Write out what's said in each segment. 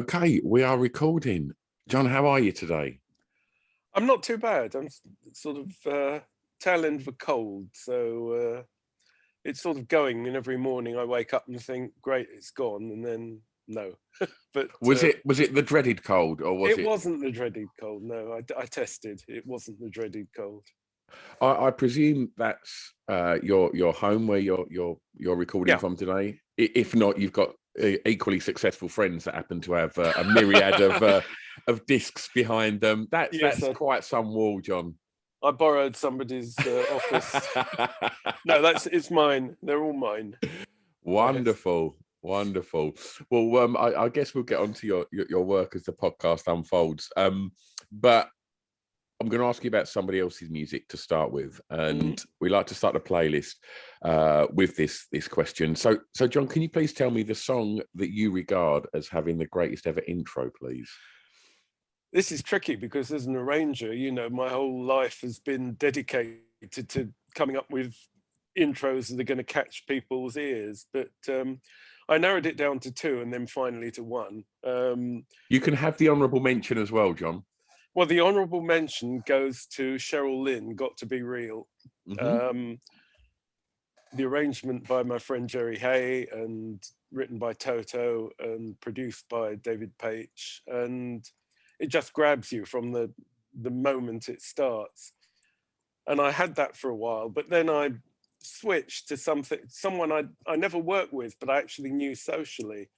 Okay, we are recording. John, how are you today? I'm not too bad. I'm sort of tail end of a cold, so it's sort of going. And every morning I wake up and think, "Great, it's gone," and then no. But Was it the dreaded cold, or was it it? wasn't the dreaded cold. No, I tested. It wasn't the dreaded cold. I presume that's your home where you're recording Yeah. from today. If not, you've got equally successful friends that happen to have a myriad of discs behind them. That's Yes, that's quite some wall, John. I borrowed somebody's office. No, it's mine. They're all mine. Yes. Wonderful, wonderful. Well, I guess we'll get on to your work as the podcast unfolds. But I'm going to ask you about somebody else's music to start with, and we like to start a playlist with this question. So, John, can you please tell me the song that you regard as having the greatest ever intro, please? This is tricky because as an arranger, my whole life has been dedicated to coming up with intros that are going to catch people's ears. But I narrowed it down to two and then finally to one. You can have the honourable mention as well, John. Well, the honourable mention goes to Cheryl Lynn, Got to Be Real. The arrangement by my friend Jerry Hay and written by Toto and produced by David Paich. And it just grabs you from the moment it starts. And I had that for a while, but then I switched to someone I never worked with, but I actually knew socially.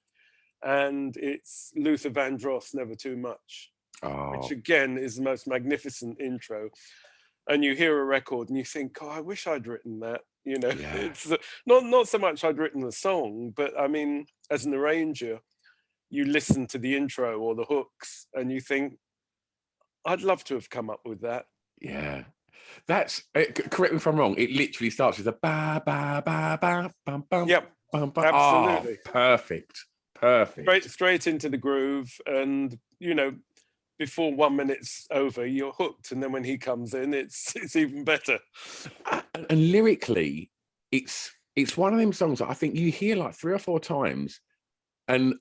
And it's Luther Vandross, Never Too Much, which again is the most magnificent intro. And you hear a record and you think, oh, I wish I'd written that. Yeah. It's not so much I'd written the song, but I mean, as an arranger, you listen to the intro or the hooks and you think, I'd love to have come up with that. Yeah. That's correct me if I'm wrong. It literally starts with a ba ba ba ba bum bum. Yep, bum, bum. absolutely. Oh, perfect. Straight into the groove, and before 1 minute's over, you're hooked. And then when he comes in, it's even better. And lyrically, it's one of them songs that I think you hear like 3 or 4 times, and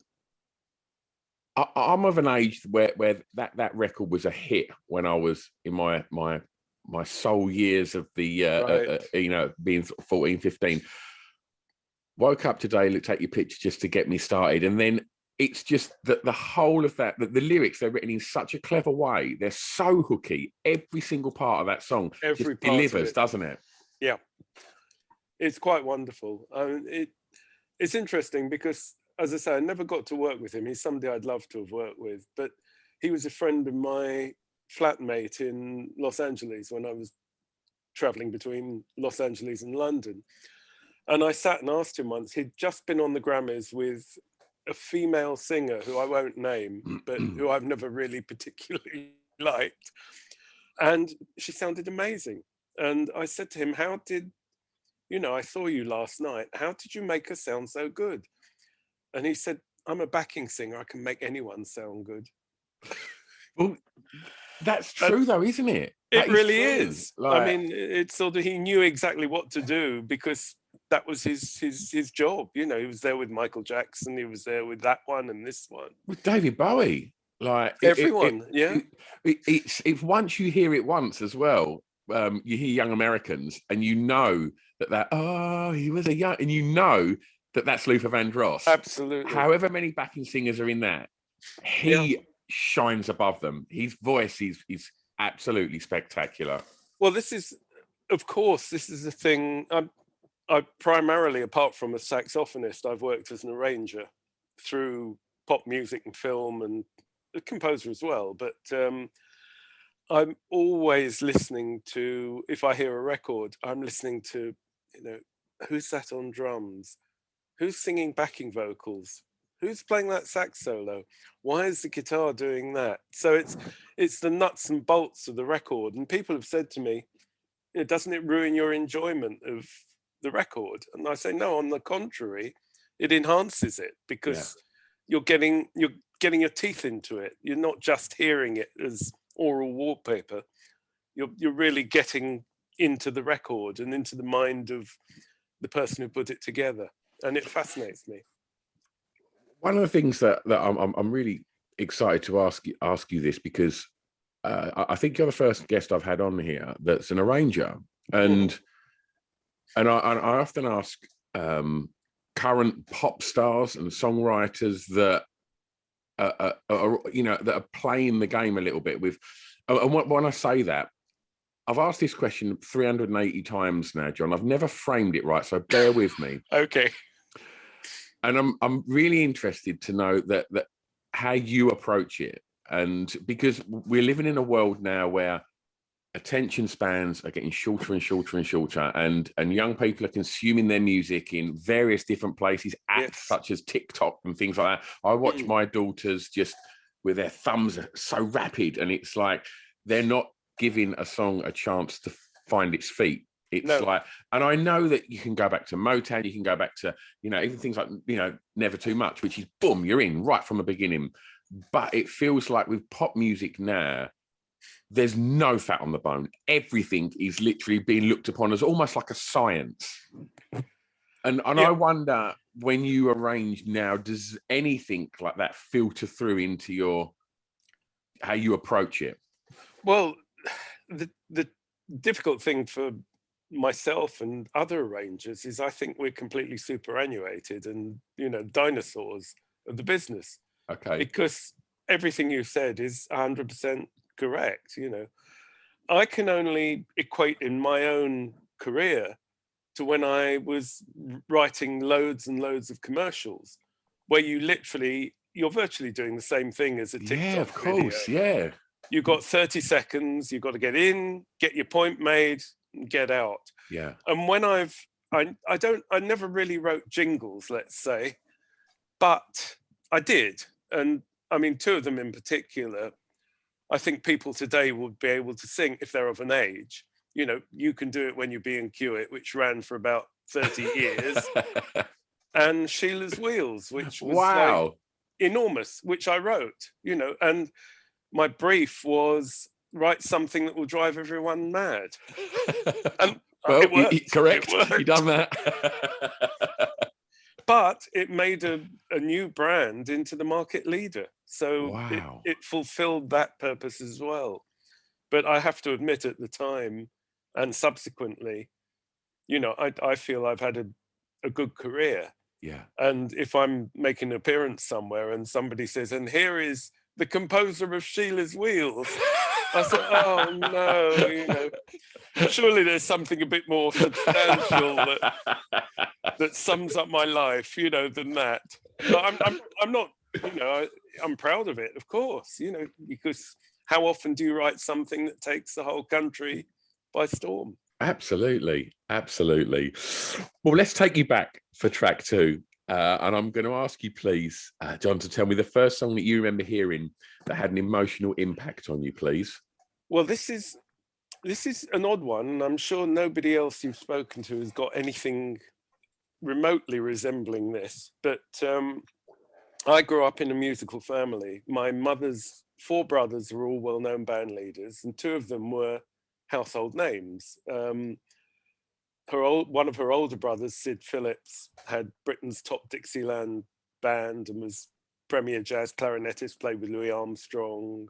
I'm of an age where that record was a hit when I was in my soul years of the Right. being sort of 14, 15. Woke up today, looked at your picture just to get me started, and then it's just that the whole of that, the lyrics, they're written in such a clever way. They're so hooky. Every single part of that song just delivers, doesn't it? Yeah, it's quite wonderful. It's interesting because, as I say, I never got to work with him. He's somebody I'd love to have worked with, but he was a friend of my flatmate in Los Angeles when I was traveling between Los Angeles and London. And I sat and asked him once, he'd just been on the Grammys with a female singer who I won't name, but who I've never really particularly liked. And she sounded amazing. And I said to him, I saw you last night. How did you make her sound so good? And he said, I'm a backing singer. I can make anyone sound good. Well, that's true though, isn't it? It really is. I mean, it's sort of, he knew exactly what to do because that was his job. He was there with Michael Jackson. He was there with that one and this one. With David Bowie. Like everyone, yeah. It's once you hear it once as well, you hear Young Americans and you know that he was a young, and you know that's Luther Vandross. Absolutely. However many backing singers are in that, he shines above them. His voice is absolutely spectacular. Well, this is a thing. I primarily, apart from a saxophonist, I've worked as an arranger through pop music and film and a composer as well. But I'm always listening to, if I hear a record, I'm listening to, who's that on drums? Who's singing backing vocals? Who's playing that sax solo? Why is the guitar doing that? So it's the nuts and bolts of the record. And people have said to me, doesn't it ruin your enjoyment of the record? And I say, no, on the contrary, it enhances it because you're getting your teeth into it. You're not just hearing it as oral wallpaper. You're really getting into the record and into the mind of the person who put it together. And it fascinates me. One of the things that I'm really excited to ask you this, because I think you're the first guest I've had on here that's an arranger, and I often ask current pop stars and songwriters that that are playing the game a little bit with. And when I say that, I've asked this question 380 times now, John. I've never framed it right, so bear with me. Okay. And I'm really interested to know that how you approach it, and because we're living in a world now where attention spans are getting shorter and shorter and shorter, and young people are consuming their music in various different places, apps such as TikTok and things like that. I watch my daughters just with their thumbs so rapid, and it's like they're not giving a song a chance to find its feet. It's like, and I know that you can go back to Motown, you can go back to, even things like, Never Too Much, which is boom, you're in right from the beginning. But it feels like with pop music now, there's no fat on the bone. Everything is literally being looked upon as almost like a science. And I wonder, when you arrange now, does anything like that filter through into how you approach it? Well, the difficult thing for myself and other arrangers is I think we're completely superannuated and, dinosaurs of the business. Okay. Because everything you said is 100% correct. I can only equate in my own career to when I was writing loads and loads of commercials, where you're virtually doing the same thing as a TikTok video. Yeah, of course, yeah. You've got 30 seconds, you've got to get in, get your point made, and get out. Yeah. And when I never really wrote jingles, let's say, but I did. And I mean, two of them in particular, I think people today would be able to sing if they're of an age. You Can Do It When You B&Q It, which ran for about 30 years, and Sheila's Wheels, which was like enormous, which I wrote, and my brief was write something that will drive everyone mad. And well, it worked. Correct. It worked. You done that. But it made a new brand into the market leader. So it fulfilled that purpose as well. But I have to admit, at the time and subsequently, I feel I've had a good career. Yeah. And if I'm making an appearance somewhere and somebody says, and here is the composer of Sheila's Wheels, I said, oh no, surely there's something a bit more substantial that sums up my life, than that. But I'm not, I'm proud of it, of course, because how often do you write something that takes the whole country by storm? Absolutely. Well, let's take you back for track 2. And I'm going to ask you, please, John, to tell me the first song that you remember hearing that had an emotional impact on you, please. Well, this is an odd one, and I'm sure nobody else you've spoken to has got anything remotely resembling this. But I grew up in a musical family. My mother's 4 brothers were all well-known band leaders, and 2 of them were household names. One of her older brothers, Sid Phillips, had Britain's top Dixieland band and was premier jazz clarinetist, played with Louis Armstrong,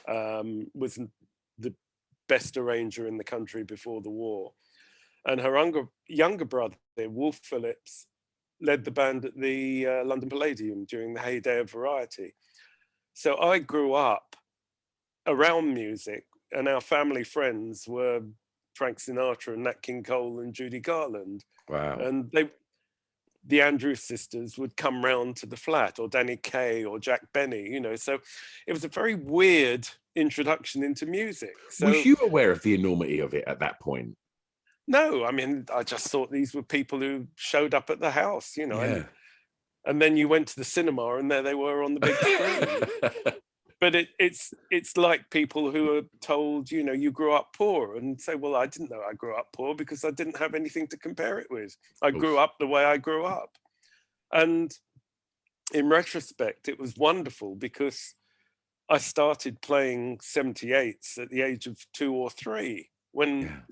was the best arranger in the country before the war. And her younger brother, Wolf Phillips, led the band at the London Palladium during the heyday of variety. So I grew up around music, and our family friends were Frank Sinatra and Nat King Cole and Judy Garland. Wow. And the Andrews sisters would come round to the flat, or Danny Kaye or Jack Benny, so it was a very weird introduction into music. So, was you aware of the enormity of it at that point? No, I mean, I just thought these were people who showed up at the house, and then you went to the cinema and there they were on the big screen. But it's like people who are told, you grew up poor, and say, well, I didn't know I grew up poor because I didn't have anything to compare it with. I grew up the way I grew up. And in retrospect, it was wonderful because I started playing 78s at the age of 2 or 3 when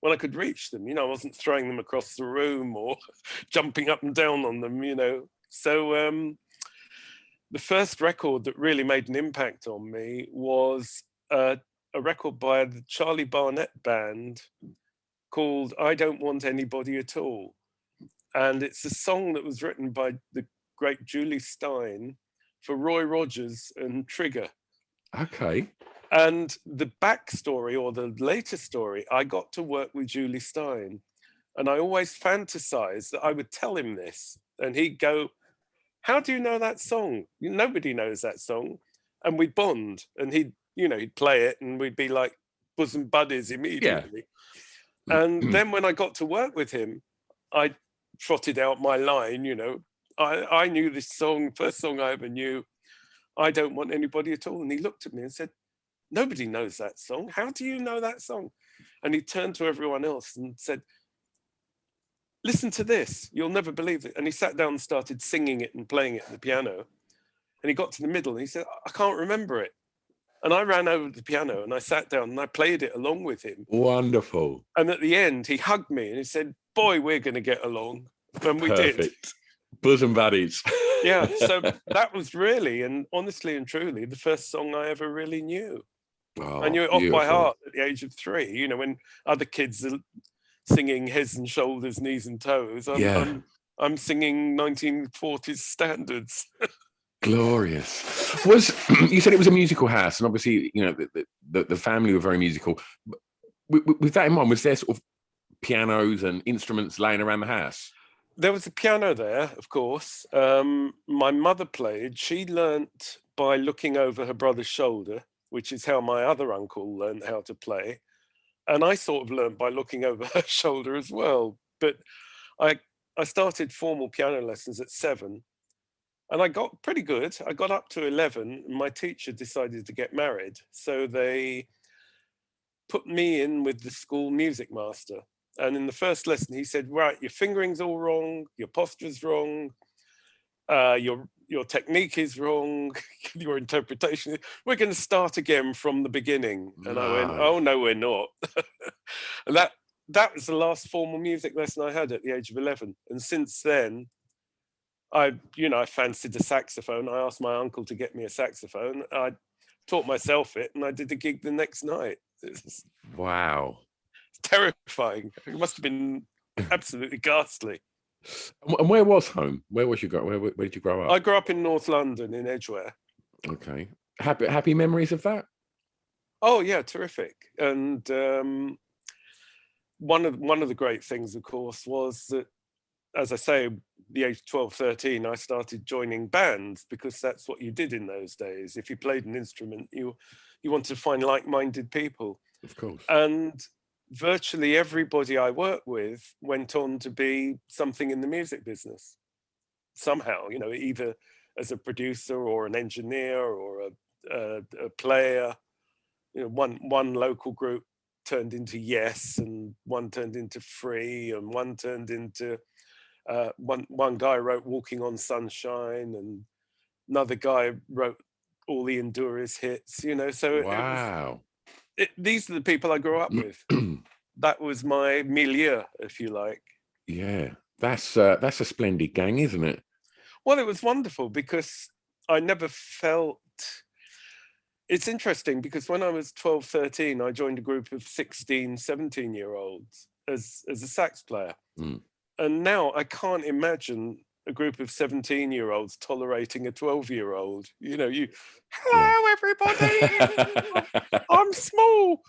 I could reach them. I wasn't throwing them across the room or jumping up and down on them, So the first record that really made an impact on me was a record by the Charlie Barnett Band called I Don't Want Anybody at All. And it's a song that was written by the great Julie Stein for Roy Rogers and Trigger. Okay. And the backstory, or the later story, I got to work with Julie Stein. And I always fantasized that I would tell him this. And he'd go, how do you know that song? Nobody knows that song. And we'd bond. And he'd play it and we'd be like bosom buddies immediately. Yeah. And then when I got to work with him, I trotted out my line, I knew this song, first song I ever knew, I Don't Want Anybody at All. And he looked at me and said, nobody knows that song. How do you know that song? And he turned to everyone else and said, listen to this, you'll never believe it. And he sat down and started singing it and playing it at the piano. And he got to the middle and he said, I can't remember it. And I ran over to the piano and I sat down and I played it along with him. Wonderful. And at the end, he hugged me and he said, boy, we're going to get along. And we Perfect. did. Bosom buddies. Yeah, so that was really, and honestly and truly, the first song I ever really knew. Oh, I knew it off by heart at the age of 3. When other kids are singing Heads and Shoulders, Knees and Toes, I'm singing 1940s standards. Glorious. You said it was a musical house, and obviously, the family were very musical. With that in mind, was there sort of pianos and instruments laying around the house? There was a piano there, of course. My mother played. She learnt by looking over her brother's shoulder, which is how my other uncle learned how to play. And I sort of learned by looking over her shoulder as well. But I started formal piano lessons at 7. And I got pretty good. I got up to 11. And my teacher decided to get married. So they put me in with the school music master. And in the first lesson, he said, right, your fingering's all wrong, your posture's wrong, your technique is wrong, your interpretation. We're going to start again from the beginning. And I went, oh, no, we're not. And that was the last formal music lesson I had at the age of 11. And since then, I fancied a saxophone. I asked my uncle to get me a saxophone. I taught myself it and I did the gig the next night. Wow. Terrifying. It must have been absolutely ghastly. And where was home? Where did you grow up? I grew up in North London, in Edgware. Okay. Happy memories of that? Oh yeah, terrific. And one of the great things, of course, was that, as I say, the age of 12, 13, I started joining bands because that's what you did in those days. If you played an instrument, you wanted to find like-minded people. Of course. And virtually everybody I worked with went on to be something in the music business somehow, either as a producer or an engineer or a player. One local group turned into Yes, and one turned into Free, and one turned into one guy wrote Walking on Sunshine, and another guy wrote all the Endurance hits. So wow. These are the people I grew up with. That was my milieu, if you like. Yeah, that's a splendid gang, isn't it? Well, it was wonderful because I never felt... It's interesting because when I was 12, 13, I joined a group of 16, 17-year-olds as a sax player. Mm. And now I can't imagine a group of 17-year-olds tolerating a 12-year-old. Hello, everybody. I'm small.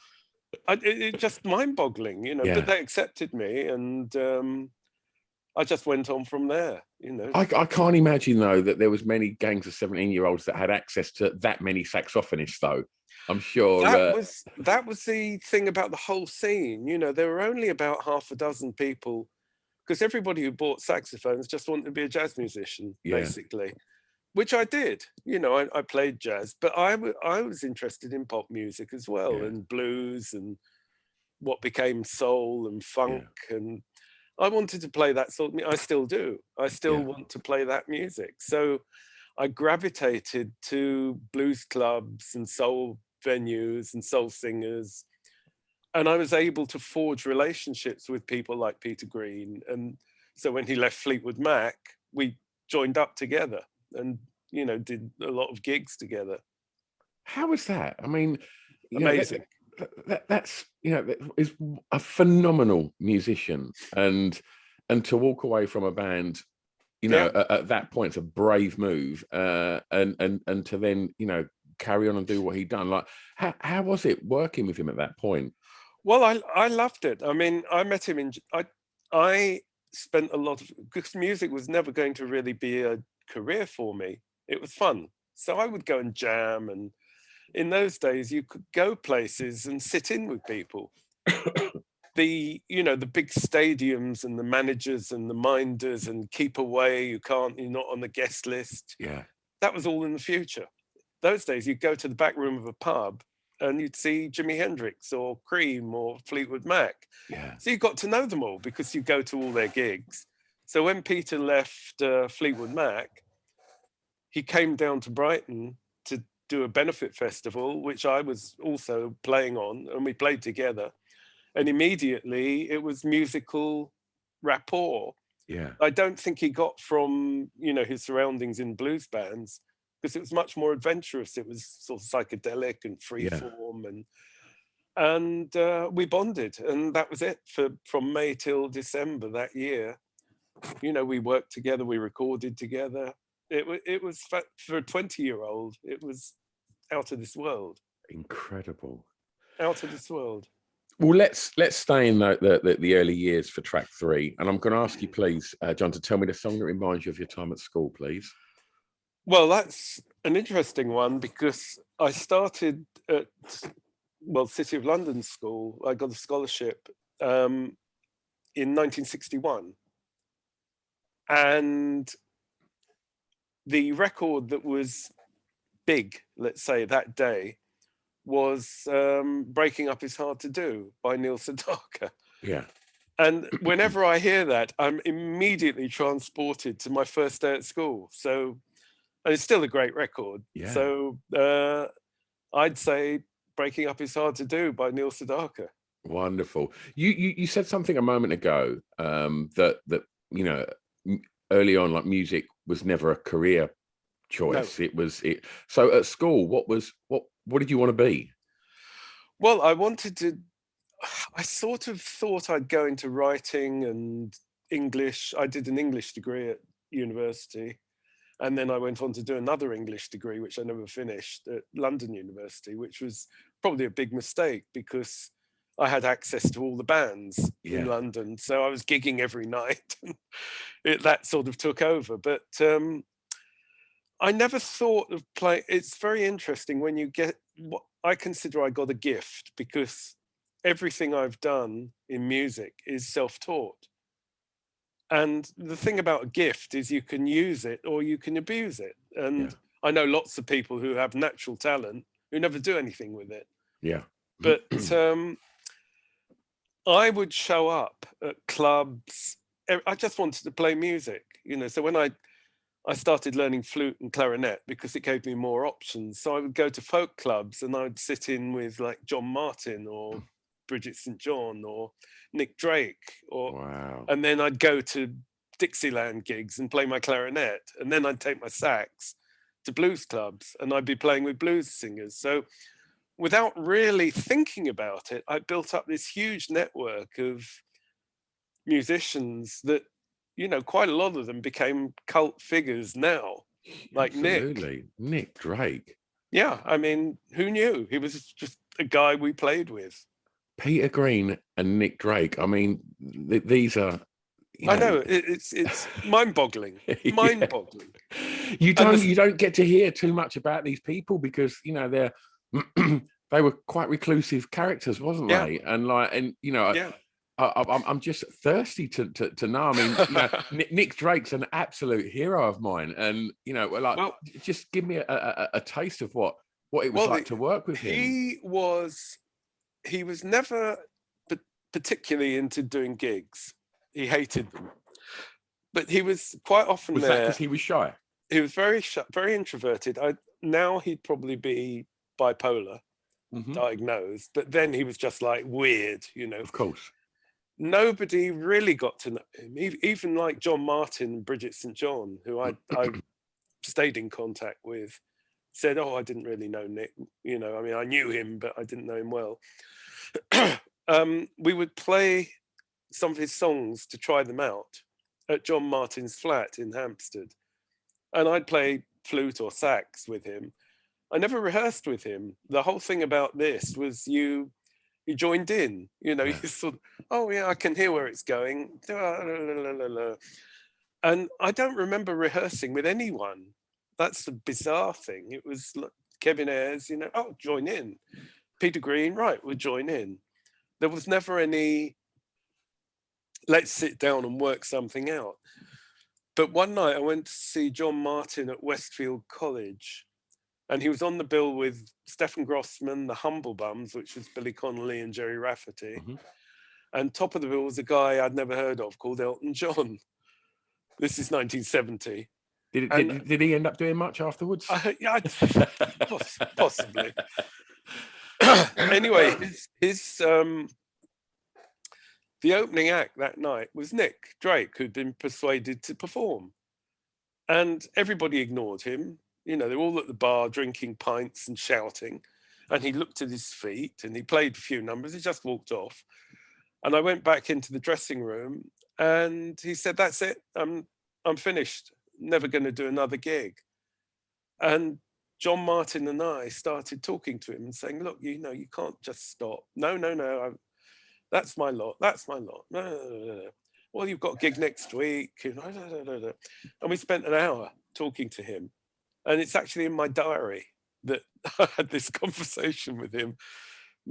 It's just mind-boggling, but they accepted me, and I just went on from there, I can't imagine, though, that there was many gangs of 17-year-olds that had access to that many saxophonists, though. I'm sure that was the thing about the whole scene. There were only about half a dozen people, because everybody who bought saxophones just wanted to be a jazz musician, basically, which I did. I played jazz, but I was interested in pop music as well, and blues and what became soul and funk, and I wanted to play that sort of music. I still do. I still want to play that music. So I gravitated to blues clubs and soul venues and soul singers. And I was able to forge relationships with people like Peter Green. And so when he left Fleetwood Mac, we joined up together. And, did a lot of gigs together. How was that? I mean, Amazing. That's that is a phenomenal musician, and to walk away from a band, at that point, it's a brave move, and to then carry on and do what he'd done. Like, how was it working with him at that point? Well, I loved it. I mean, I met him I spent a lot of, because music was never going to really be a career for me. It was fun, so I would go and jam, and in those days you could go places and sit in with people. The big stadiums and the managers and the minders and keep away, you're not on the guest list. Yeah, that was all in the future. Those days you'd go to the back room of a pub and you'd see Jimi Hendrix or Cream or Fleetwood Mac. yeah. So you got to know them all because you go to all their gigs. So when Peter left Fleetwood Mac, he came down to Brighton to do a benefit festival, which I was also playing on, and we played together. And immediately it was musical rapport. Yeah. I don't think he got from, his surroundings in blues bands, because it was much more adventurous. It was sort of psychedelic and freeform, and we bonded, and that was it from May till December that year. We worked together, we recorded together. It was for a 20-year-old, it was out of this world. Incredible. Out of this world. Well, let's stay in the early years for track 3, and I'm going to ask you, please, John, to tell me the song that reminds you of your time at school, please. Well, that's an interesting one, because I started at City of London School. I got a scholarship in 1961, and the record that was big, let's say, that day was Breaking Up Is Hard to Do by Neil Sedaka. Yeah. And whenever I hear that, I'm immediately transported to my first day at school. So, and it's still a great record. Yeah. So I'd say Breaking Up Is Hard to Do by Neil Sedaka. Wonderful. You said something a moment ago that early on, like, music was never a career choice. No. So at school, what did you want to be? Well, I sort of thought I'd go into writing and English. I did an English degree at university, and then I went on to do another English degree, which I never finished, at London University, which was probably a big mistake, because I had access to all the bands in London. So I was gigging every night. That sort of took over. But I never thought of playing. It's very interesting when you get what I consider I got a gift, because everything I've done in music is self-taught. And the thing about a gift is you can use it or you can abuse it. And I know lots of people who have natural talent who never do anything with it. Yeah. But I would show up at clubs. I just wanted to play music, So when I started learning flute and clarinet, because it gave me more options. So I would go to folk clubs and I would sit in with, like, John Martin or Bridget St. John or Nick Drake, and then I'd go to Dixieland gigs and play my clarinet, and then I'd take my sax to blues clubs and I'd be playing with blues singers. So without really thinking about it, I built up this huge network of musicians that, quite a lot of them became cult figures now, like Absolutely. Nick Drake. Yeah, I mean, who knew? He was just a guy we played with. Peter Green and Nick Drake. I mean, these are. I know, it's mind-boggling. Mind-boggling. You don't get to hear too much about these people, because they're they were quite reclusive characters, wasn't they? And I'm just thirsty to know. I mean, Nick Drake's an absolute hero of mine, and just give me a taste of what it was like to work with him. He was never particularly into doing gigs. He hated them, but he was quite often there. Was that because he was shy? He was very shy, very introverted. Now he'd probably be bipolar, diagnosed, but then he was just like weird, Of course. Nobody really got to know him, even like John Martin and Bridget St. John, who I stayed in contact with said, "Oh, I didn't really know Nick. You know, I mean, I knew him, but I didn't know him well." We would play some of his songs to try them out at John Martin's flat in Hampstead, and I'd play flute or sax with him. I never rehearsed with him. The whole thing about this was you joined in, you know, Yeah. you sort of, oh yeah, I can hear where it's going. And I don't remember rehearsing with anyone. That's the bizarre thing. It was like Kevin Ayres, you know, oh, join in. Peter Green, right, we'll join in. There was never any, let's sit down and work something out. But one night I went to see John Martin at Westfield College, and he was on the bill with Stephen Grossman, the Humble Bums, which was Billy Connolly and Jerry Rafferty. Mm-hmm. And top of the bill was a guy I'd never heard of called Elton John. This is 1970. Did he end up doing much afterwards? Yeah, possibly. Anyway, the opening act that night was Nick Drake, who'd been persuaded to perform. And everybody ignored him. You know, they were all at the bar drinking pints and shouting. And he looked at his feet and he played a few numbers. He just walked off. And I went back into the dressing room and he said, "That's it. I'm finished. Never going to do another gig." And John Martin and I started talking to him and saying, "Look, you know, you can't just stop. No. That's my lot. That's my lot. No. Well, you've got a gig next week." And we spent an hour talking to him. And it's actually in my diary that I had this conversation with him.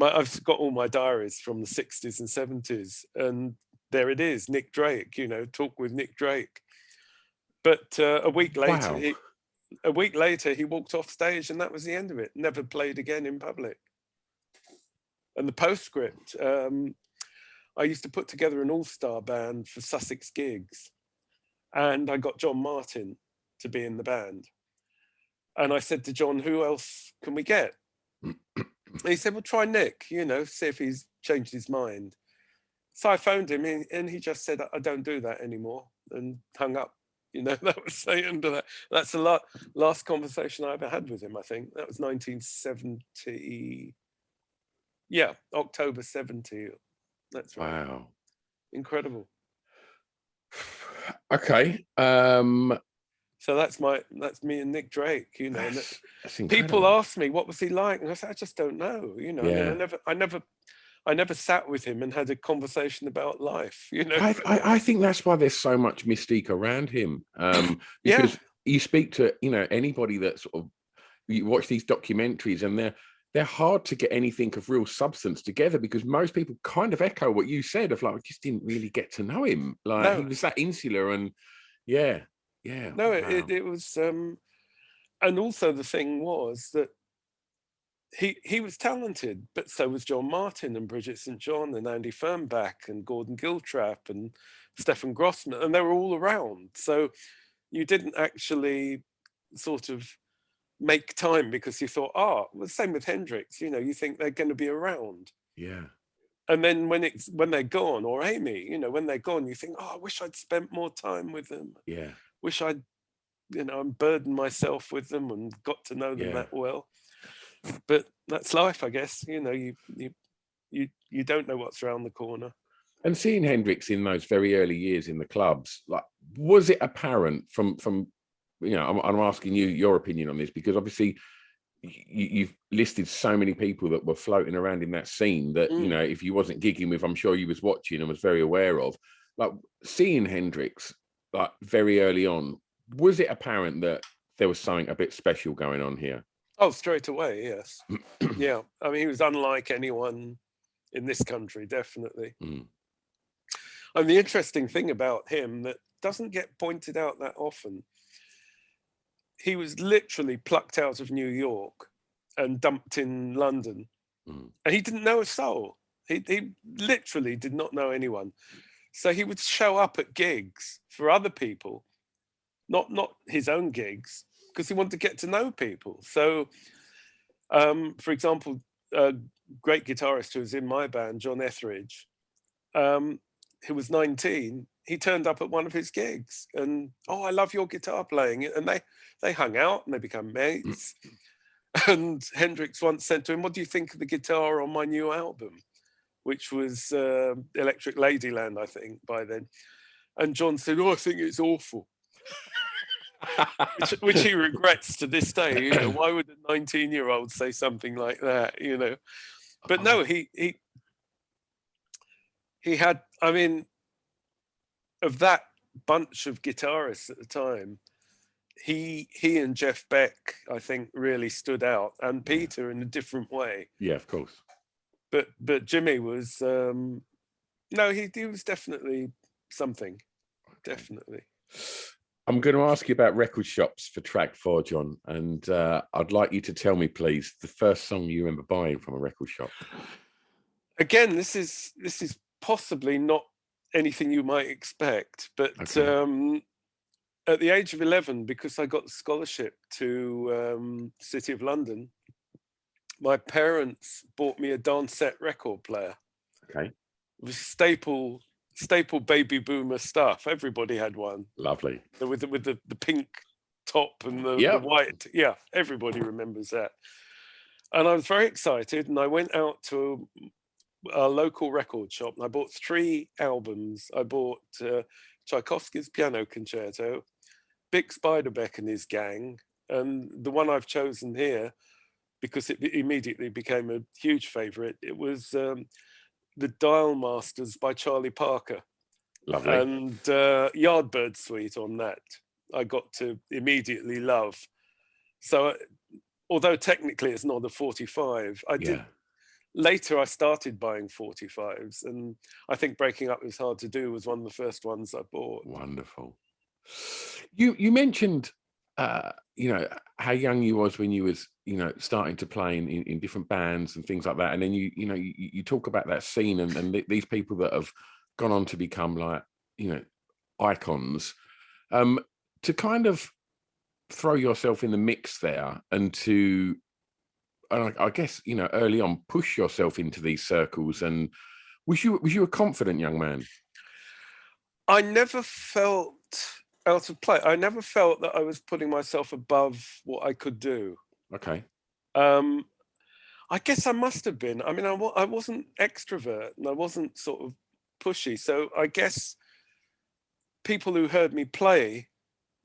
I've got all my diaries from the 60s and 70s. And there it is, Nick Drake, you know, talk with Nick Drake. But a week later, Wow. he walked off stage and that was the end of it. Never played again in public. And the postscript, I used to put together an all-star band for Sussex gigs. And I got John Martin to be in the band. And I said to John, "Who else can we get?" And he said, "Well, try Nick, you know, see if he's changed his mind." So I phoned him and he just said, "I don't do that anymore," and hung up. You know, that was the end of that. That's the last conversation I ever had with him, I think. That was 1970. Yeah, October 70. That's right. Wow. Incredible. Okay. So that's me and Nick Drake, you know. That's People incredible. ask me, what was he like? And I said, I just don't know. You know, Yeah. I mean, I never sat with him and had a conversation about life, you know. I think that's why there's so much mystique around him. Because you speak to, you know, anybody that sort of, you watch these documentaries and they're hard to get anything of real substance together because most people kind of echo what you said of like, I just didn't really get to know him. Like he was that insular and yeah. No, wow. it was, and also the thing was that he was talented, but so was John Martin and Bridget St. John and Andy Fernbach and Gordon Giltrap and Stephen Grossman, and they were all around. So you didn't actually sort of make time because you thought, well, same with Hendrix, you know, you think they're going to be around. Yeah. And then when they're gone, or Amy, you know, when they're gone, you think, I wish I'd spent more time with them. Yeah. Wish I'd, you know, burdened myself with them and got to know them that well. But that's life, I guess. You know, you don't know what's around the corner. And seeing Hendrix in those very early years in the clubs, like, was it apparent from you know, I'm asking you your opinion on this because obviously you've listed so many people that were floating around in that scene that, you know, if you wasn't gigging with, I'm sure you was watching and was very aware of. Like seeing Hendrix, like very early on, was it apparent that there was something a bit special going on here? Oh, straight away, yes. Yeah, I mean, he was unlike anyone in this country, definitely. And the interesting thing about him that doesn't get pointed out that often, he was literally plucked out of New York and dumped in London. And he didn't know a soul. He literally did not know anyone. So he would show up at gigs for other people, not his own gigs, because he wanted to get to know people. So, for example, a great guitarist who was in my band, John Etheridge, who was 19, he turned up at one of his gigs, and I love your guitar playing, and they hung out and they became mates. And Hendrix once said to him, "What do you think of the guitar on my new album?" Which was Electric Ladyland, I think, by then. And John said, "Oh, I think it's awful." which he regrets to this day. You know, why would a 19-year-old say something like that? You know, but no, he had. I mean, of that bunch of guitarists at the time, he and Jeff Beck, I think, really stood out, and Peter in a different way. Yeah, of course. But Jimmy was no, he was definitely something. Definitely. I'm going to ask you about record shops for track 4, John, and I'd like you to tell me, please, the first song you remember buying from a record shop. Again, this is possibly not anything you might expect, but at the age of 11, because I got the scholarship to City of London, my parents bought me a Dansette record player. Okay. It was staple baby boomer stuff. Everybody had one. Lovely. With the pink top and the white. Yeah, everybody remembers that. And I was very excited, and I went out to a local record shop, and I bought 3 albums. I bought Tchaikovsky's Piano Concerto, Bix Beiderbecke and his gang, and the one I've chosen here, because it immediately became a huge favorite, it was the Dial Masters by Charlie Parker. Lovely. And Yardbird Suite on that, I got to immediately love. So although technically it's not a 45, I did. Later, I started buying 45s, and I think Breaking Up Is Hard to Do was one of the first ones I bought. Wonderful. You mentioned, you know, how young you was when you was, you know, starting to play in different bands and things like that, and then you talk about that scene and these people that have gone on to become, like, you know, icons. To kind of throw yourself in the mix there, and to, I guess, you know, early on push yourself into these circles. And was you a confident young man? I never felt out of place. I never felt that I was putting myself above what I could do. Okay. I guess I must have been. I mean, I wasn't extrovert, and I wasn't sort of pushy. So I guess people who heard me play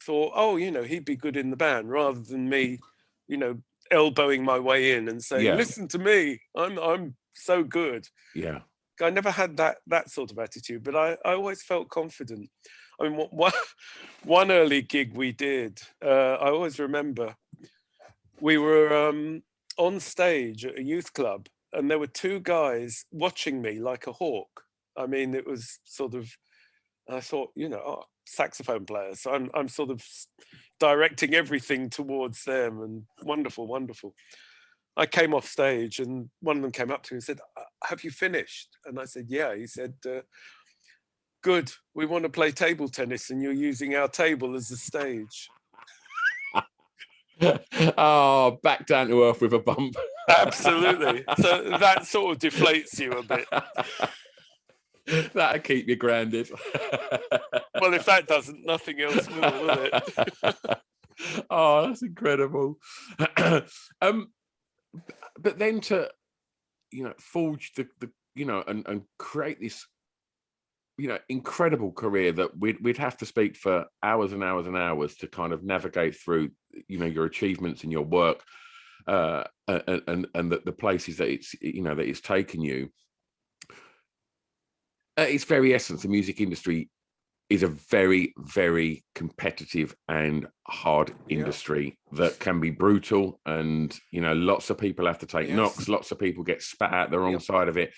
thought, "Oh, you know, he'd be good in the band," rather than me, you know, elbowing my way in and saying, "Listen to me, I'm so good." Yeah. I never had that sort of attitude, but I always felt confident. I mean, one early gig we did, I always remember, we were on stage at a youth club, and there were 2 guys watching me like a hawk. I mean, it was sort of, I thought, you know, saxophone players. So I'm sort of directing everything towards them, and wonderful, wonderful. I came off stage, and one of them came up to me and said, "Have you finished?" And I said, "Yeah." He said, "Good. We want to play table tennis, and you're using our table as a stage." Oh, back down to earth with a bump. Absolutely. So that sort of deflates you a bit. That'll keep you grounded. Well, if that doesn't, nothing else will it? Oh, that's incredible. But then to, you know, forge the you know, and create this, you know, incredible career that we'd have to speak for hours and hours and hours to kind of navigate through, you know, your achievements and your work, and the places that it's, you know, that it's taken you. At its very essence, the music industry is a very, very competitive and hard industry that can be brutal, and, you know, lots of people have to take knocks, lots of people get spat out the wrong side of it.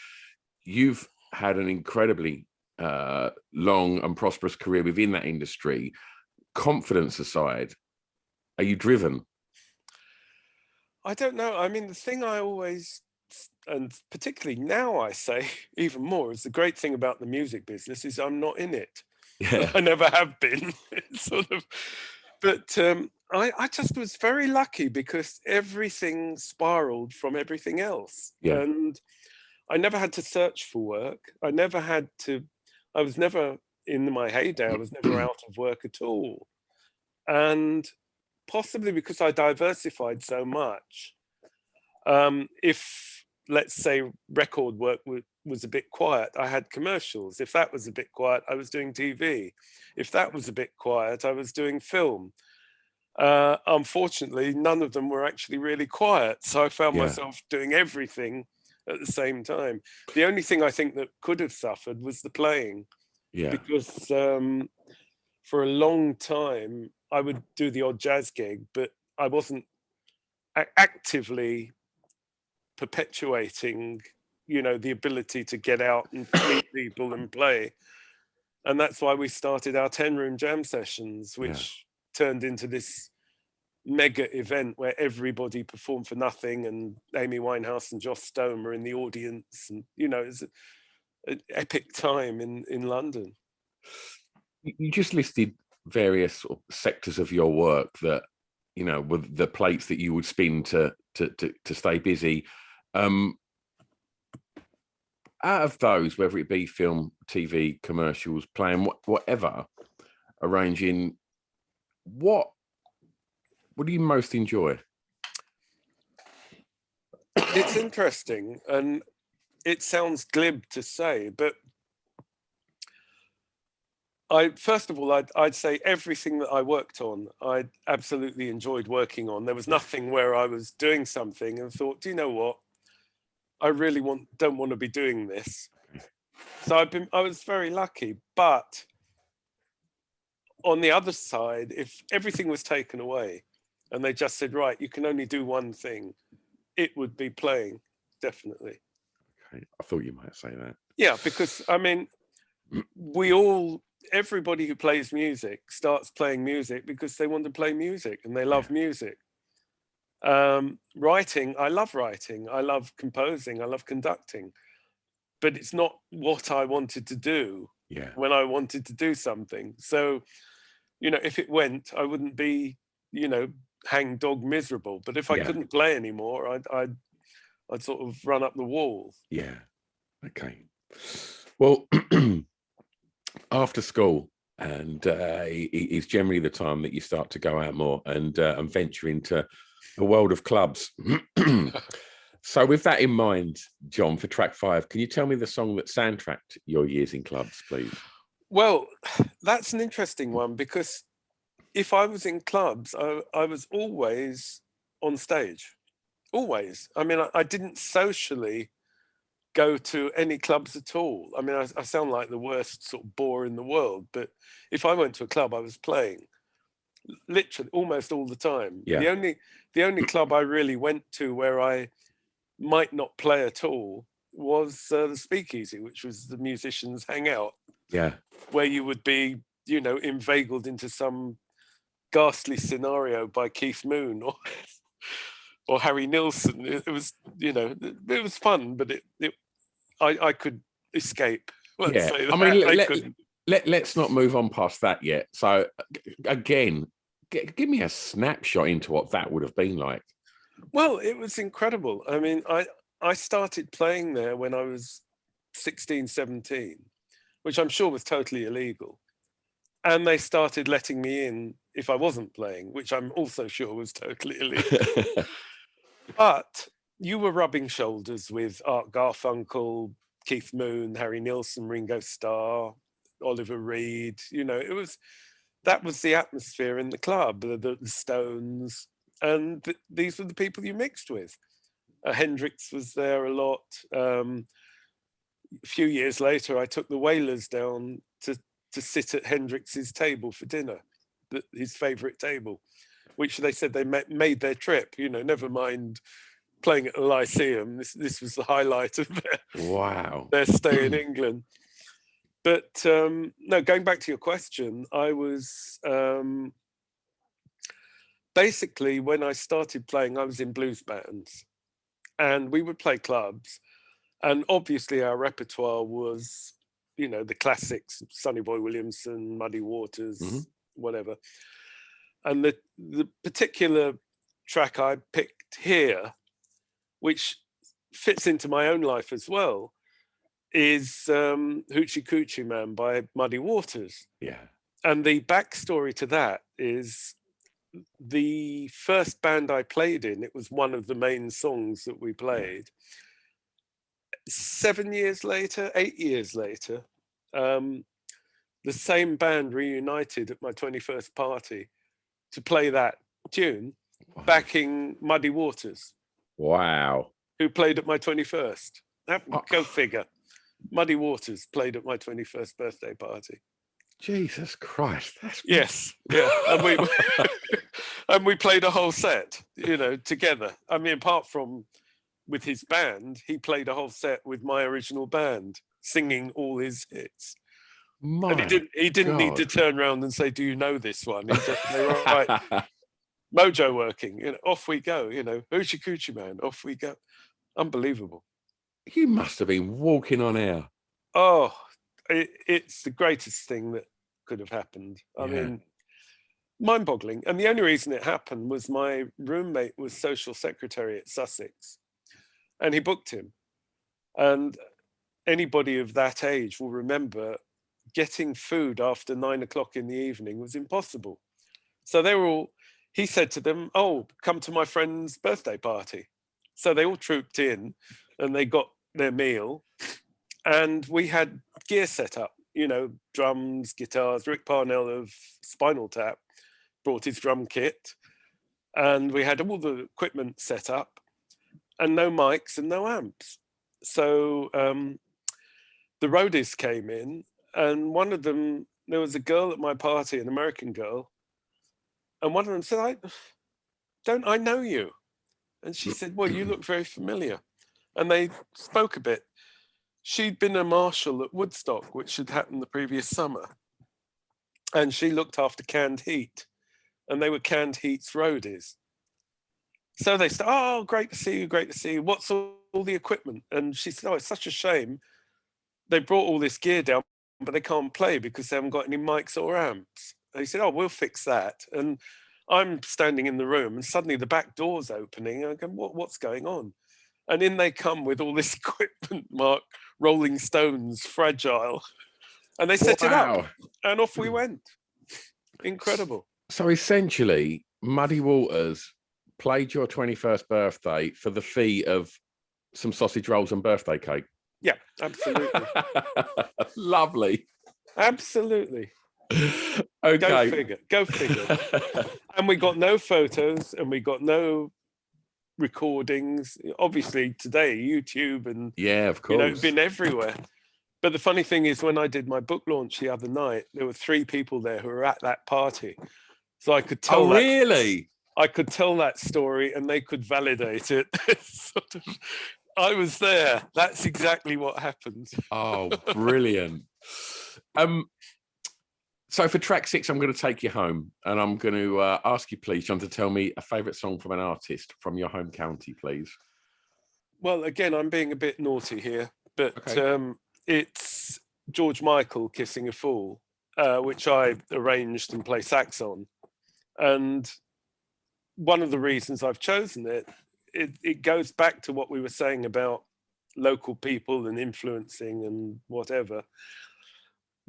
You've had an incredibly long and prosperous career within that industry. Confidence aside, are you driven? I don't know. I mean, the thing I always, and particularly now I say even more, is the great thing about the music business is I'm not in it. Yeah. I never have been. Sort of, but I just was very lucky because everything spiraled from everything else. Yeah. And I never had to search for work. I never had to I was never in my heyday. I was never out of work at all, and possibly because I diversified so much. If, let's say, record work was a bit quiet, I had commercials. If that was a bit quiet, I was doing TV. If that was a bit quiet, I was doing film. Unfortunately, none of them were actually really quiet. So I found Yeah. myself doing everything at the same time. The only thing I think that could have suffered was the playing, Yeah. because for a long time I would do the odd jazz gig, but I wasn't actively perpetuating, the ability to get out and meet people and play. And that's why we started our 10-room jam sessions, which turned into this mega event where everybody performed for nothing, and Amy Winehouse and Joss Stone were in the audience, and it's an epic time in London. You just listed various sort of sectors of your work that, with the plates that you would spin to stay busy. Out of those, whether it be film, TV, commercials, playing, whatever, arranging, what do you most enjoy? It's interesting, and it sounds glib to say, but first of all, I'd say everything that I worked on, I absolutely enjoyed working on. There was nothing where I was doing something and thought, do you know what? I really don't want to be doing this. So I was very lucky. But on the other side, if everything was taken away and they just said, right, you can only do one thing, it would be playing, definitely. Okay. I thought you might say that. Yeah, because everybody who plays music starts playing music because they want to play music and they love music. Writing, I love writing, I love composing, I love conducting, but it's not what I wanted to do when I wanted to do something. So, if it went, I wouldn't be, hangdog miserable. But if I couldn't play anymore, I'd sort of run up the wall. Yeah. Okay. Well, after school, and it's generally the time that you start to go out more and venture into the world of clubs. So with that in mind, John, for track 5, can you tell me the song that soundtracked your years in clubs, please? Well, that's an interesting one, because if I was in clubs, I was always on stage. Always. I mean, I didn't socially go to any clubs at all. I mean, I sound like the worst sort of bore in the world, but if I went to a club, I was playing literally almost all the time. Yeah. The only club I really went to where I might not play at all was the Speakeasy, which was the musicians' hangout. Yeah. Where you would be, inveigled into some ghastly scenario by Keith Moon or Harry Nilsson. It was, it was fun, but I could escape. Let's say that. I mean, let's not move on past that yet. So again, give me a snapshot into what that would have been like. Well, it was incredible. I mean, I started playing there when I was 16, 17, which I'm sure was totally illegal. And they started letting me in if I wasn't playing, which I'm also sure was totally illegal. But you were rubbing shoulders with Art Garfunkel, Keith Moon, Harry Nilsson, Ringo Starr, Oliver Reed. That was the atmosphere in the club, the Stones. And these were the people you mixed with. Hendrix was there a lot. A few years later, I took the Wailers down to sit at Hendrix's table for dinner, his favourite table, which they said they made their trip. Never mind playing at the Lyceum. This was the highlight of their stay in England. But no, going back to your question, I was basically, when I started playing, I was in blues bands, and we would play clubs, and obviously our repertoire was, the classics, Sonny Boy Williamson, Muddy Waters, whatever. And the particular track I picked here, which fits into my own life as well, is Hoochie Coochie Man by Muddy Waters. Yeah. And the backstory to that is the first band I played in, it was one of the main songs that we played. 7 years later, 8 years later, the same band reunited at my 21st party to play that tune, backing Muddy Waters. Wow. Who played at my 21st. Go figure. Muddy Waters played at my 21st birthday party. Jesus Christ. Yes. Yeah. And we played a whole set, together. I mean, apart from with his band, he played a whole set with my original band, singing all his hits. And he didn't need to turn around and say, "Do you know this one?" He just say, "Right, mojo working. Off we go. Hoochie Coochie Man, off we go." Unbelievable. You must have been walking on air. Oh, it's the greatest thing that could have happened. I mean, mind-boggling. And the only reason it happened was my roommate was social secretary at Sussex, and he booked him. And anybody of that age will remember getting food after 9 o'clock in the evening was impossible. So he said to them, "Oh, come to my friend's birthday party." So they all trooped in and they got their meal, and we had gear set up, drums, guitars. Rick Parnell of Spinal Tap brought his drum kit, and we had all the equipment set up and no mics and no amps. So the roadies came in, and one of them, there was a girl at my party, an American girl, and one of them said, "Don't I know you?" And she said, "Well, you look very familiar." And they spoke a bit. She'd been a marshal at Woodstock, which had happened the previous summer. And she looked after Canned Heat. And they were Canned Heat's roadies. So they said, "Oh, great to see you, great to see you. What's all the equipment?" And she said, "Oh, it's such a shame. They brought all this gear down, but they can't play because they haven't got any mics or amps." And he said, "Oh, we'll fix that." And I'm standing in the room, and suddenly the back door's opening. And I go, what's going on? And in they come with all this equipment marked Rolling Stones, Fragile. And they set it up, and off we went. Incredible. So essentially, Muddy Waters played your 21st birthday for the fee of some sausage rolls and birthday cake. Yeah, absolutely. Lovely. Absolutely. Okay. Go figure. And we got no photos, and we got no recordings. Obviously today YouTube and of course, it's been everywhere. But the funny thing is, when I did my book launch the other night, there were 3 people there who were at that party, so I could tell. I could tell that story, and they could validate it. I was there. That's exactly what happened. Oh, brilliant. So for track 6, I'm going to take you home, and I'm going to ask you, please, John, to tell me a favourite song from an artist from your home county, please. Well, again, I'm being a bit naughty here, but it's George Michael, "Kissing a Fool," which I arranged and play sax on. And one of the reasons I've chosen it goes back to what we were saying about local people and influencing and whatever.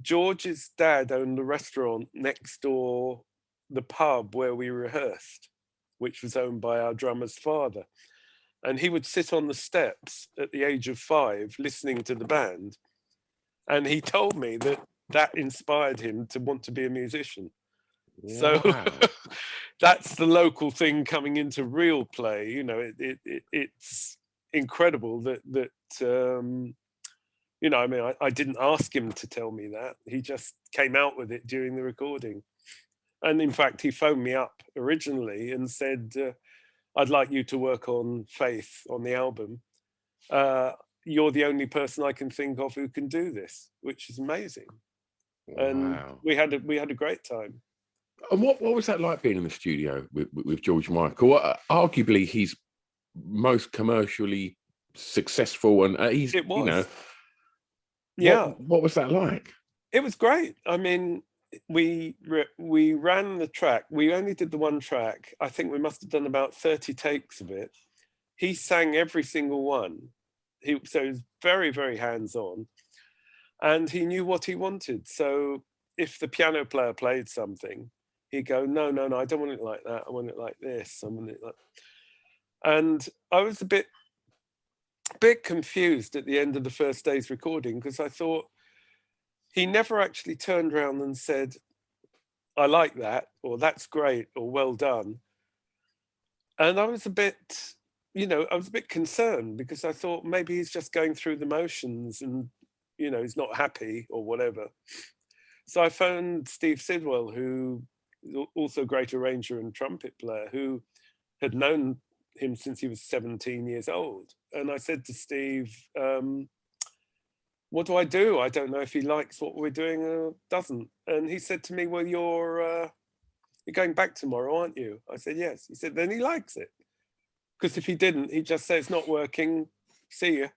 George's dad owned a restaurant next door, the pub where we rehearsed, which was owned by our drummer's father. And he would sit on the steps at the age of 5 listening to the band. And he told me that inspired him to want to be a musician. Wow. So that's the local thing coming into real play. It's incredible that I didn't ask him to tell me that. He just came out with it during the recording. And in fact, he phoned me up originally and said, "I'd like you to work on Faith on the album. You're the only person I can think of who can do this," which is amazing. Wow. And we had a great time. And what was that like, being in the studio with George Michael? Arguably, he's most commercially successful, and he's, it was. What was that like? It was great. I mean, we ran the track. We only did the one track. I think we must have done about 30 takes of it. He sang every single one, So he was very, very hands-on, and he knew what he wanted. So if the piano player played something, he'd go, no, I don't want it like that. I want it like this. I want it like. And I was a bit confused at the end of the first day's recording, because I thought he never actually turned around and said, I like that, or that's great, or well done. And I was a bit, concerned, because I thought maybe he's just going through the motions and, he's not happy or whatever. So I phoned Steve Sidwell, who is also a great arranger and trumpet player, who had known him since he was 17 years old. And I said to Steve, what do? I don't know if he likes what we're doing or doesn't. And he said to me, well, you're going back tomorrow, aren't you? I said, yes. He said, then he likes it. Because if he didn't, he'd just say, it's not working, see you.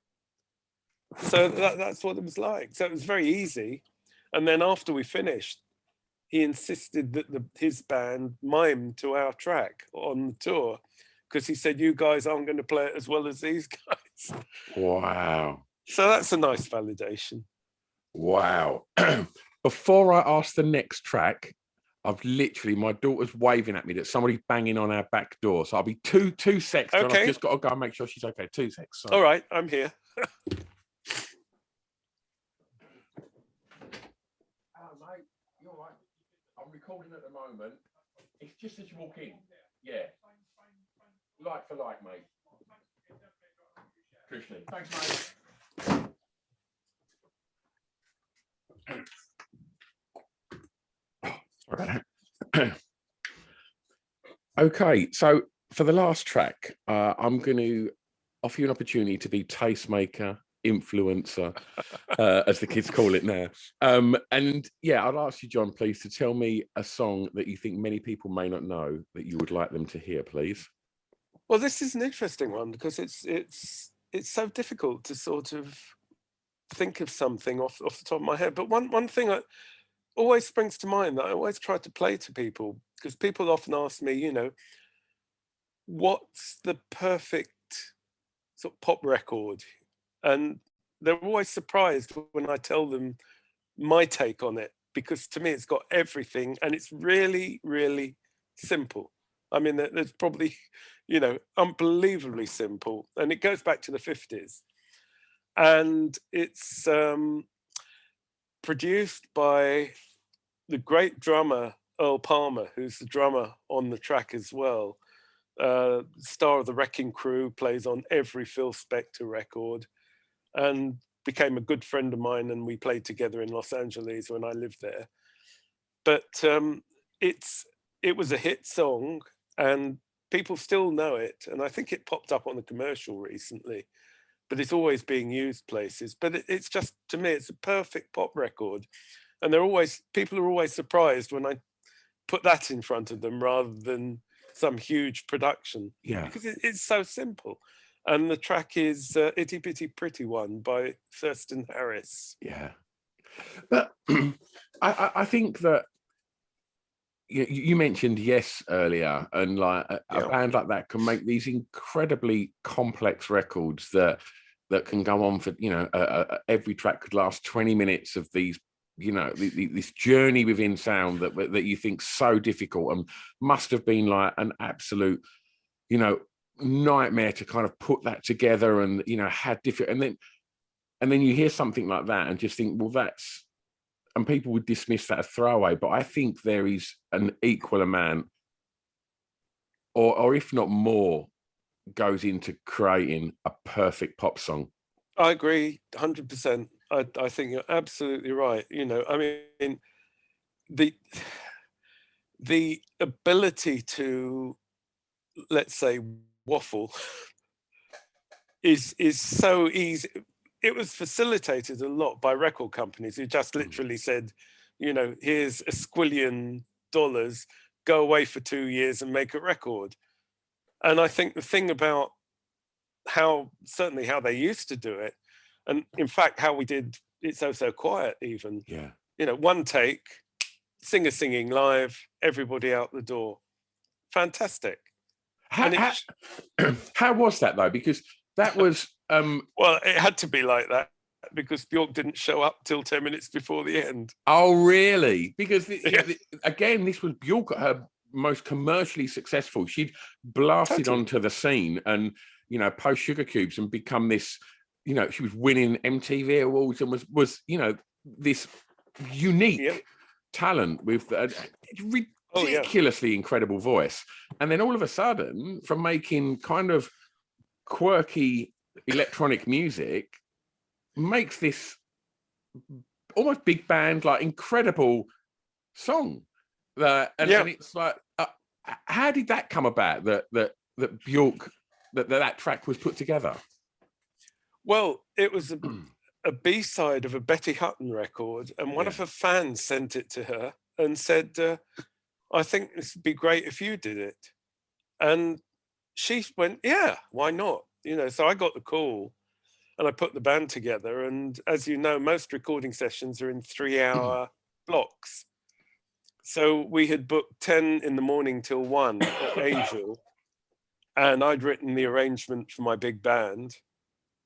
So that's what it was like. So it was very easy. And then after we finished, he insisted that his band mime to our track on the tour, because he said, you guys aren't going to play it as well as these guys. Wow. So that's a nice validation. Wow. Before I ask the next track, my daughter's waving at me that somebody's banging on our back door. So I'll be two secs. Okay. And I've just got to go and make sure she's okay. 2 secs. Sorry. All right, I'm here. Mate, you're right. I'm recording at the moment. It's just as you walk in. Yeah. Like for like, mate. Appreciate it. Thanks, mate. Okay, so for the last track, I'm going to offer you an opportunity to be tastemaker, influencer, as the kids call it now. And yeah, I'd ask you, John, please, to tell me a song that you think many people may not know that you would like them to hear, please. Well, this is an interesting one, because it's so difficult to sort of think of something off the top of my head. But one thing that always springs to mind, that I always try to play to people, because people often ask me, what's the perfect sort of pop record? And they're always surprised when I tell them my take on it, because to me it's got everything, and it's really, really simple. I mean, there's probably, unbelievably simple, and it goes back to the 50s. And it's produced by the great drummer Earl Palmer, who's the drummer on the track as well. Star of the Wrecking Crew, plays on every Phil Spector record, and became a good friend of mine, and we played together in Los Angeles when I lived there. But it was a hit song, and people still know it, and I think it popped up on the commercial recently, but it's always being used places. But it's just, to me, it's a perfect pop record, and people are always surprised when I put that in front of them rather than some huge production. Yeah, because it's so simple. And the track is Itty Bitty Pretty One by Thurston Harris. Yeah. But I think that you mentioned Yes earlier, and like a band like that can make these incredibly complex records that can go on for, every track could last 20 minutes of these, this journey within sound that you think so difficult, and must have been like an absolute, nightmare to kind of put that together, and had different, and then you hear something like that and just think, well, that's, and people would dismiss that as throwaway, but I think there is an equal amount, or if not more, goes into creating a perfect pop song. I agree 100%. I think you're absolutely right. I mean, the ability to, let's say, waffle is so easy. It was facilitated a lot by record companies who just literally said, here's $1 squillion, go away for 2 years and make a record. And I think the thing about how they used to do it, and in fact how we did It's So So Quiet even, one take, singer singing live, everybody out the door. Fantastic. How was that though? Because That was Well, it had to be like that because Bjork didn't show up till 10 minutes before the end. Oh, really? Because Yeah. again, this was Bjork at her most commercially successful. She'd blasted Totally. onto the scene and, you know, post Sugar Cubes and become this, you know, she was winning MTV awards and was you know, this unique talent with a ridiculously incredible voice. And then all of a sudden, from making kind of quirky electronic music, makes this almost big band, like incredible song. And it's like, how did that come about? That Bjork, that track was put together. Well, it was a B-side of a Betty Hutton record, and one of her fans sent it to her and said, "I think this would be great if you did it." And she went, "Yeah, why not?" You know, so I got the call. And I put the band together. And as you know, most recording sessions are in 3-hour blocks. So we had booked 10 in the morning till 1 at Angel. And I'd written the arrangement for my big band.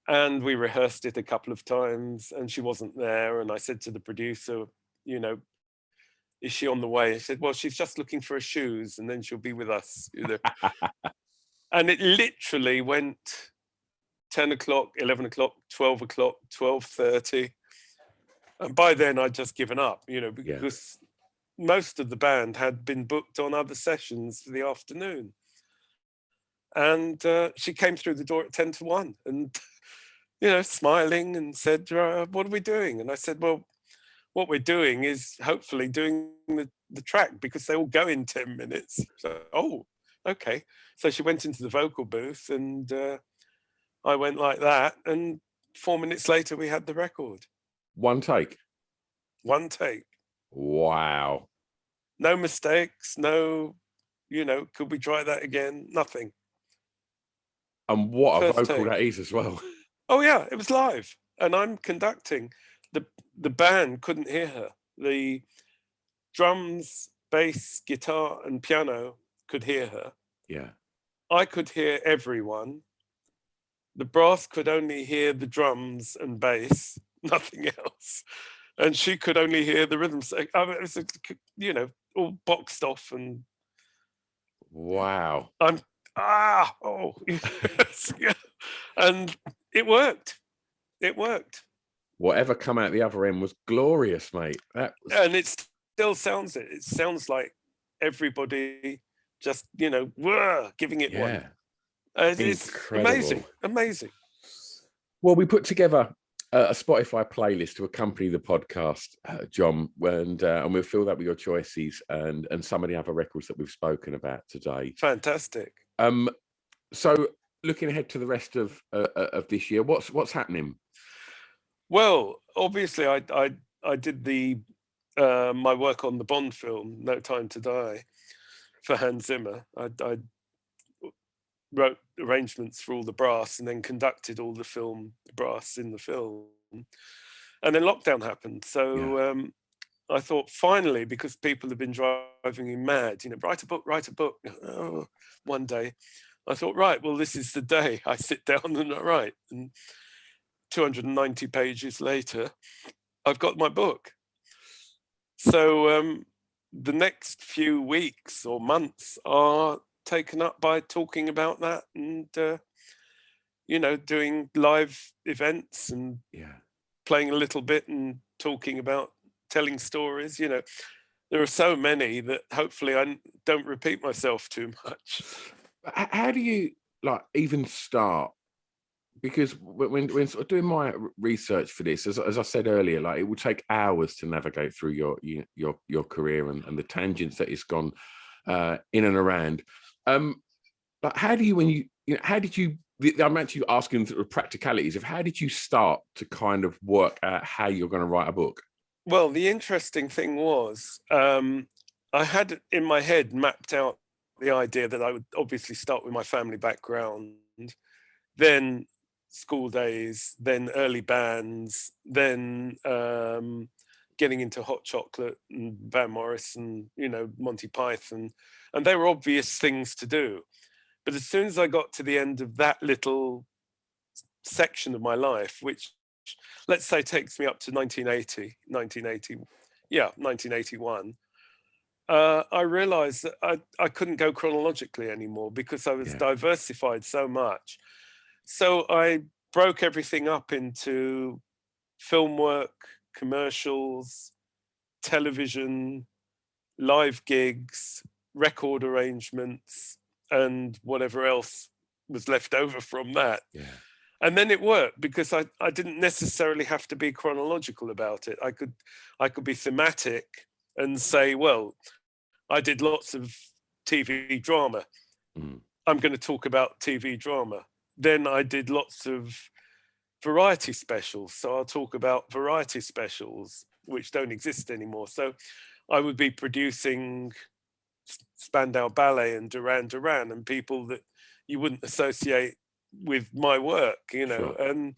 And we rehearsed it a couple of times. And she wasn't there. And I said to the producer, you know, "Is she on the way?" He said, "Well, she's just looking for her shoes. And then she'll be with us." You know? And it literally went 10 o'clock, 11 o'clock, 12 o'clock, 12:30. And by then I'd just given up, you know, because most of the band had been booked on other sessions for the afternoon. And she came through the door at 10 to 1 and, you know, smiling and said, "What are we doing?" And I said, "Well, what we're doing is hopefully doing the track because they all go in 10 minutes. So, oh, okay." So she went into the vocal booth and I went like that. And 4 minutes later, we had the record. One take. One take. Wow. No mistakes. No, you know, could we try that again? Nothing. And what First a vocal take. that is as well. Oh yeah, it was live, and I'm conducting. The band couldn't hear her. The drums, bass, guitar, and piano could hear her. Yeah. I could hear everyone. The brass could only hear the drums and bass, nothing else. And she could only hear the rhythm. I mean, it was, you know, all boxed off. And wow. Yes, yeah. And it worked. It worked. Whatever come out the other end was glorious, mate. And it still sounds it. It sounds like everybody just, you know, giving it one. It's amazing, amazing. Well, we put together a Spotify playlist to accompany the podcast, John, and we'll fill that with your choices and some of the other records that we've spoken about today. Fantastic. So, looking ahead to the rest of this year, what's happening? Well, obviously, I did my work on the Bond film, No Time to Die, for Hans Zimmer. I wrote arrangements for all the brass and then conducted all the brass in the film. And then lockdown happened. So I thought, finally, because people have been driving me mad, you know, write a book. Oh, one day I thought, right, well, this is the day I sit down and I write. And 290 pages later, I've got my book. So the next few weeks or months are taken up by talking about that and, you know, doing live events and playing a little bit and talking about telling stories. You know, there are so many that hopefully I don't repeat myself too much. How do you even start? Because when sort of doing my research for this, as I said earlier, it would take hours to navigate through your career and the tangents that it's gone in and around. But how do you, how did you? I'm actually asking the practicalities of how did you start to kind of work out how you're going to write a book? Well, the interesting thing was I had in my head mapped out the idea that I would obviously start with my family background, then school days, then early bands, then getting into Hot Chocolate and Van Morrison, you know, Monty Python, and they were obvious things to do. But as soon as I got to the end of that little section of my life, which, let's say, takes me up to 1981, I realized that I couldn't go chronologically anymore because I was diversified so much. So I broke everything up into film work, commercials, television, live gigs, record arrangements, and whatever else was left over from that. Yeah. And then it worked because I didn't necessarily have to be chronological about it. I could be thematic and say, well, I did lots of TV drama. I'm going to talk about TV drama. Then I did lots of variety specials. So I'll talk about variety specials, which don't exist anymore. So I would be producing Spandau Ballet and Duran Duran and people that you wouldn't associate with my work, you know. Sure.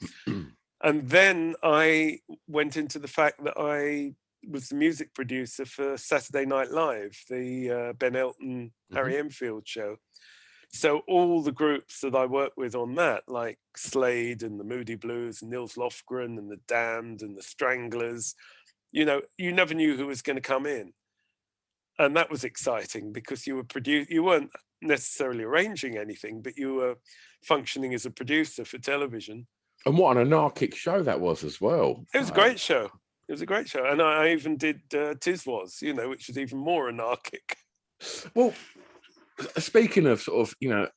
And then I went into the fact that I was the music producer for Saturday Night Live, the Ben Elton, Harry Enfield show. So all the groups that I worked with on that, like Slade and the Moody Blues, and Nils Lofgren and the Damned and the Stranglers, you know, you never knew who was going to come in. And that was exciting because you weren't necessarily arranging anything, but you were functioning as a producer for television. And what an anarchic show that was as well. It was a great show. It was a great show. And I even did Tis Was, you know, which was even more anarchic. Well, speaking of sort of, you know,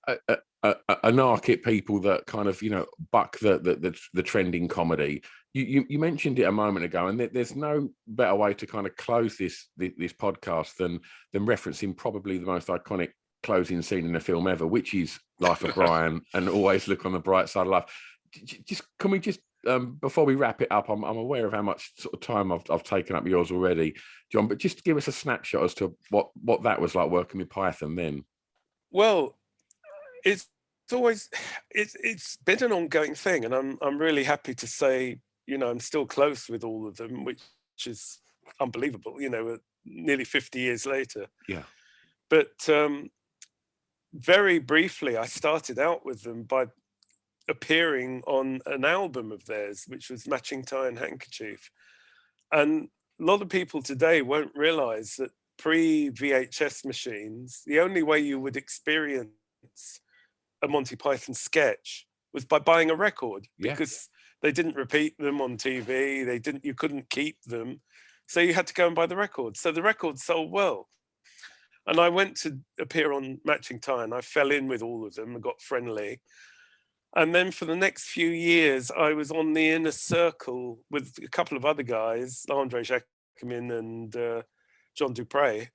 anarchic people that kind of, you know, buck the trending comedy, you mentioned it a moment ago, and there's no better way to kind of close this podcast than referencing probably the most iconic closing scene in a film ever, which is Life of Brian and Always Look on the Bright Side of Life. Can we just before we wrap it up, I'm aware of how much sort of time I've taken up yours already, John, but just give us a snapshot as to what that was like working with Python then. Well, it's been an ongoing thing, and I'm really happy to say, you know, I'm still close with all of them, which is unbelievable, you know, nearly 50 years later. Yeah. But very briefly, I started out with them by appearing on an album of theirs, which was Matching Tie and Handkerchief. And a lot of people today won't realize that pre-VHS machines, the only way you would experience a Monty Python sketch was by buying a record, because they didn't repeat them on TV. You couldn't keep them. So you had to go and buy the record. So the record sold well. And I went to appear on Matching Tie, and I fell in with all of them and got friendly. And then for the next few years, I was on the inner circle with a couple of other guys, Andre Jacquemin and John Dupre.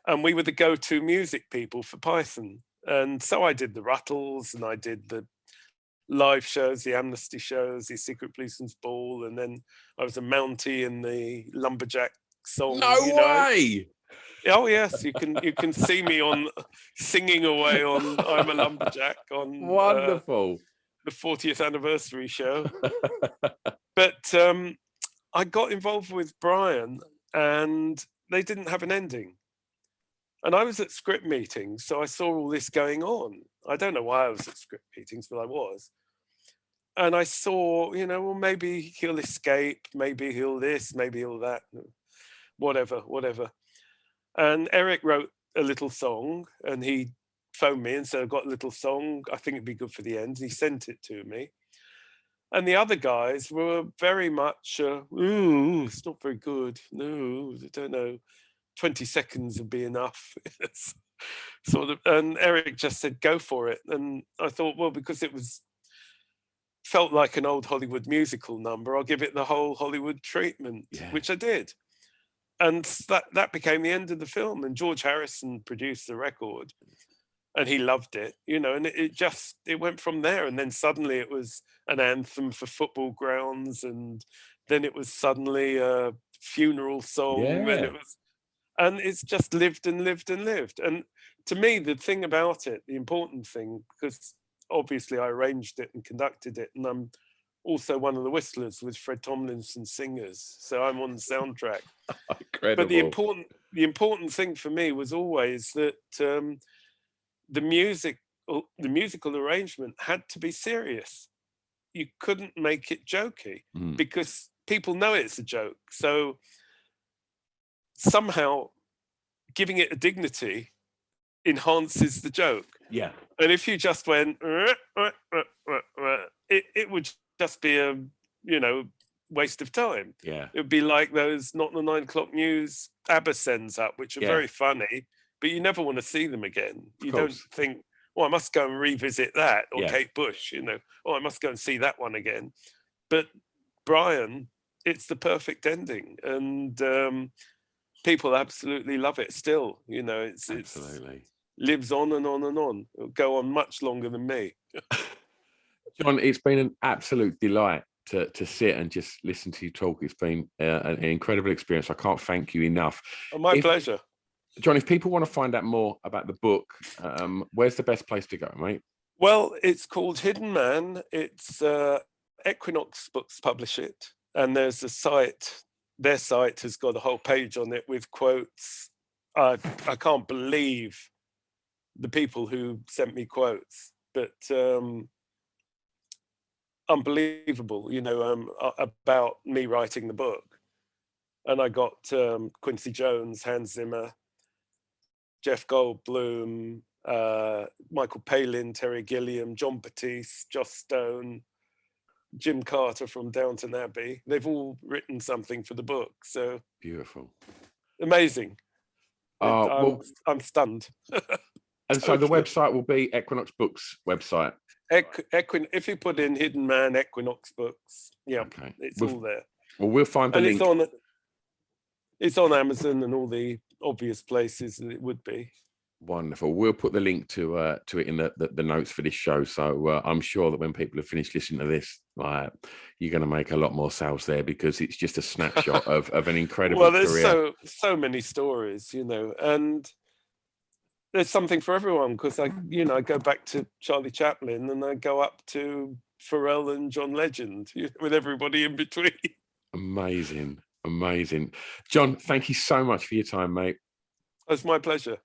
And we were the go-to music people for Python. And so I did the Ruttles, and I did the live shows, the Amnesty shows, the Secret Policeman's Ball. And then I was a Mountie in the Lumberjack song. No way! Oh yes, you can see me on singing away on I'm a Lumberjack on wonderful the 40th anniversary show. But I got involved with Brian, and they didn't have an ending. And I was at script meetings, so I saw all this going on. I don't know why I was at script meetings, but I was. And I saw, you know, well, maybe he'll escape, maybe he'll this, maybe he'll that, whatever. And Eric wrote a little song, and he phoned me and said, I've got a little song, I think it'd be good for the end. He sent it to me. And the other guys were very much, it's not very good. No, I don't know. 20 seconds would be enough. Sort of. And Eric just said, go for it. And I thought, well, because it felt like an old Hollywood musical number, I'll give it the whole Hollywood treatment, which I did. And that became the end of the film. And George Harrison produced the record, and he loved it, you know, and it went from there. And then suddenly it was an anthem for football grounds, and then it was suddenly a funeral song, and it's just lived and lived and lived. And to me, the thing about it, the important thing, because obviously I arranged it and conducted it, and I'm also one of the whistlers with Fred Tomlinson Singers, so I'm on the soundtrack. Incredible. But the important thing for me was always that the musical arrangement had to be serious. you couldn't make it jokey because people know it's a joke. So somehow giving it a dignity enhances the joke. Yeah. And if you just went, it would just be a, waste of time. Yeah. It would be like those Not the 9 o'clock news ABBA sends up, which are very funny, but you never want to see them again. You don't think, I must go and revisit that, or Kate Bush, I must go and see that one again. But Brian, it's the perfect ending, and people absolutely love it still. It's lives on and on and on. It'll go on much longer than me. John, it's been an absolute delight to sit and just listen to you talk. It's been an incredible experience. I can't thank you enough. My pleasure. John, if people want to find out more about the book, where's the best place to go, mate? Well, it's called Hidden Man. It's Equinox Books publish it, and there's a site. Their site has got a whole page on it with quotes. I can't believe the people who sent me quotes, but unbelievable, about me writing the book. And I got Quincy Jones, Hans Zimmer, Jeff Goldblum, Michael Palin, Terry Gilliam, John Batiste, Joss Stone, Jim Carter from Downton Abbey. They've all written something for the book. So beautiful. Amazing. I'm stunned. And so the website will be Equinox Books website. If you put in Hidden Man, Equinox Books, it's all there. Well, we'll find the link. It's on Amazon and all the obvious places that it would be. Wonderful. We'll put the link to it in the notes for this show. So I'm sure that when people have finished listening to this, you're going to make a lot more sales there, because it's just a snapshot of an incredible career. Well, there's so many stories, and there's something for everyone, because I go back to Charlie Chaplin and I go up to Pharrell and John Legend, with everybody in between. Amazing. John, thank you so much for your time, mate. It's my pleasure.